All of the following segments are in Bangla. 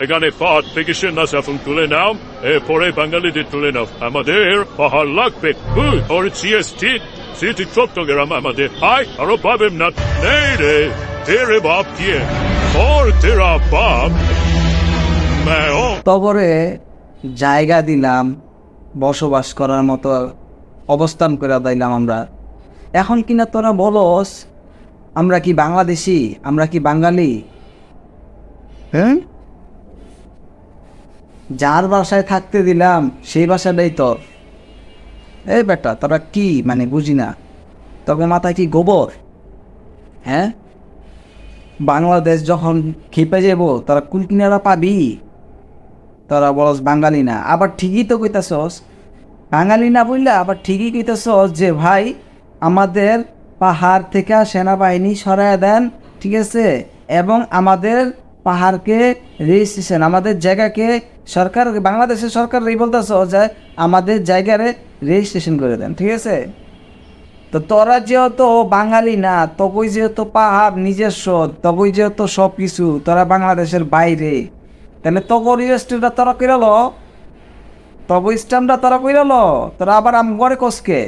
এখানে পাট থেকে সেনা ফুল তুলে নাও, এরপরে বাঙালিদের তুলে নাও। আমাদের পাহাড় লাগবে। ওর সিএসটি সিটি চট্টগ্রাম আমাদের। আয় আরো পাবেন না। নেই রে তেরে বাপ দিয়ে और तेरा बाप मैं हूं। তবরে জায়গা দিলাম, বসবাস করার মতো অবস্থান করে দিলাম আমরা। এখন কিনা তোরা বলস আমরা কি বাংলাদেশি, আমরা কি বাঙালি? হ্যাঁ, যার বাসায় থাকতে দিলাম সেই বাসাটাই তোর। এই বেটা তোরা কি মানে বুঝি না, তবে মাথায় কি গোবর? হ্যাঁ, বাংলাদেশ যখন খেপে যাব তারা কুল কিনারা পাবি, তোরা বলস বাঙালি না। আবার ঠিকই তো কইতাছস বাঙালি না বললে, আবার ঠিকই কইতাছস যে ভাই আমাদের পাহাড় থেকে সেনাবাহিনী সরায় দেন, ঠিক আছে, এবং আমাদের পাহাড়কে রেজিস্ট্রেশন, আমাদের জায়গাকে সরকার, বাংলাদেশের সরকার এই বলতেছ যে আমাদের জায়গারে রেজিস্ট্রেশন করে দেন, ঠিক আছে। তো তোরা যেহেতু বাঙালি না, তবই যেহেতু পাহাড় নিজস্ব, তবই যেহেতু সব কিছু তোরা বাংলাদেশের বাইরে, তাহলে তগর ইউএসটিটা তোরা কইরাল, তব স্ট্যাম্পটা তোরা কইরাল, তোরা আবার আম করে কসকে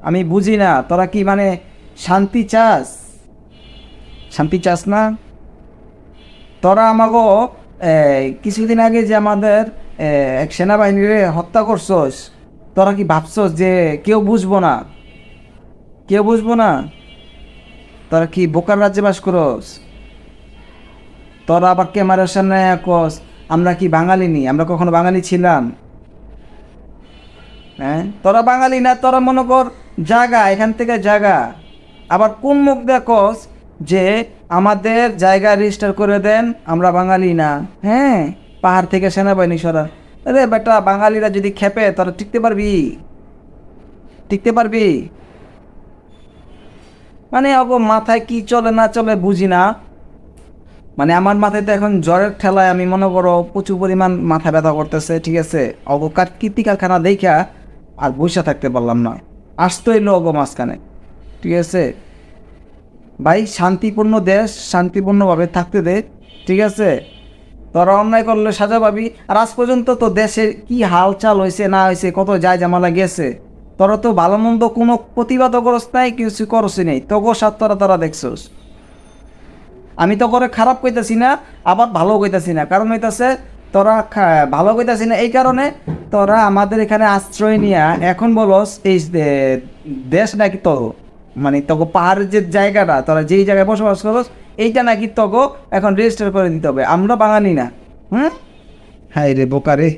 আমি বুঝি না। তোরা কি মানে শান্তি চাস? শান্তি চাস না? তোরা আমাগো কিছুদিন আগে যে আমাদের এক সেনাবাহিনীর হত্যা করছস, তোরা কি ভাবছস যে কেউ বুঝবো না? কেউ বুঝবো না? তোরা কি বোকার রাজ্যে বাস করস? তোরা আবার ক্যামেরার সামনে কস আমরা কি বাঙালি নি? আমরা কখনো বাঙালি ছিলাম? হ্যাঁ, তোরা বাঙালি না, তোরা মনে কর জায়গা, এখান থেকে জায়গা। আবার কোন মুখ দেখস যে আমাদের জায়গা রেজিস্টার করে দেন, আমরা বাঙালি না। হ্যাঁ, পাহাড় থেকে সেনাবাহিনী সরা। আরে বেটা, বাঙালিরা যদি খেপে তোরা টিকতে পারবি? টিকতে পারবি? মানে অব মাথায় কি চলে না চলে বুঝি না। মানে আমার মাথায় তো এখন জ্বরের ঠেলায় আমি মনে করো প্রচুর পরিমাণ মাথা ব্যথা করতেছে, ঠিক আছে। অবকার কীর্তিকারখানা দেখা আর বসে থাকতে পারলাম না, আসতে হইলো অগ মাঝখানে, ঠিক আছে। ভাই শান্তিপূর্ণ দেশ, শান্তিপূর্ণভাবে থাকতে দে, ঠিক আছে। তোরা অন্যায় করলে সাজা পাবি। আর আজ পর্যন্ত তো দেশের কি হাল চাল হয়েছে না হয়েছে, কত যায় জামালা গেছে, তোরা তো ভালো মন্দ কোনো প্রতিবাদও করস নাই, কিছু করস নেই। তগো সাত তোরা দেখছস। আমি তো করে খারাপ কইতাছি না, আবার ভালো কইতাছি না, কারণ হইতাছে তোরা ভালো কইতাছি না এই কারণে তোরা আমাদের এখানে আশ্রয় নিয়া এখন বলস এই দেশ নাকি তো মানে তগো পাহাড়ের যে জায়গাটা, তোরা যেই জায়গায় বসবাস করস এইটা নাকি তগো এখন রেজিস্টার করে দিতে হবে। আমরা বাঙালি না। হ্যাঁ, হাই রে বোকা রে।